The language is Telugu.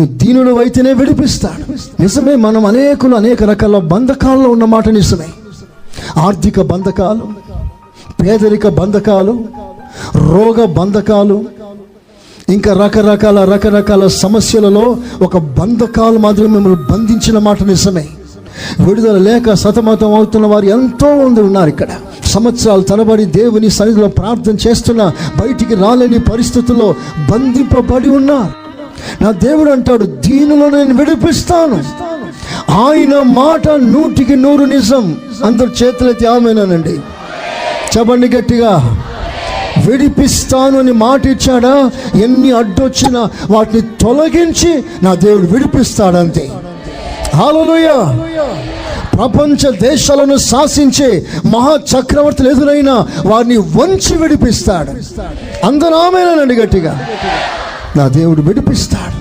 నువ్వు దీనుడు అయితేనే విడిపిస్తాడు. నిజమే, మనం అనేక రకాల బంధకాల్లో ఉన్నమాట నిజమే. ఆర్థిక బంధకాలు, పేదరిక బంధకాలు, రోగ బంధకాలు, ఇంకా రకరకాల సమస్యలలో ఒక బంధకాలు మాత్రమే మిమ్మల్ని బంధించిన మాట నిజమే. విడుదల లేక సతమతం అవుతున్న వారు ఎంతో మంది ఉన్నారు ఇక్కడ. సంవత్సరాలు తరబడి దేవుని సన్నిధిలో ప్రార్థన చేస్తున్న బయటికి రాలేని పరిస్థితుల్లో బంధింపబడి ఉన్నారు. నా దేవుడు అంటాడు, దీనిలో నేను విడిపిస్తాను. ఆయన మాట 100% నిజం. అందరు చేతులైతే ఆమేనండి చెప్పండి గట్టిగా. విడిపిస్తాను అని మాట ఇచ్చాడా? ఎన్ని అడ్డొచ్చినా వాటిని తొలగించి నా దేవుడు విడిపిస్తాడంతే. హల్లెలూయా. ప్రపంచ దేశాలను శాసించే మహా చక్రవర్తులు ఎదురైనా వారిని వంచి విడిపిస్తాడు. అందరూ ఆమేనండి గట్టిగా. నా దేవుడు విడిపిస్తాడు.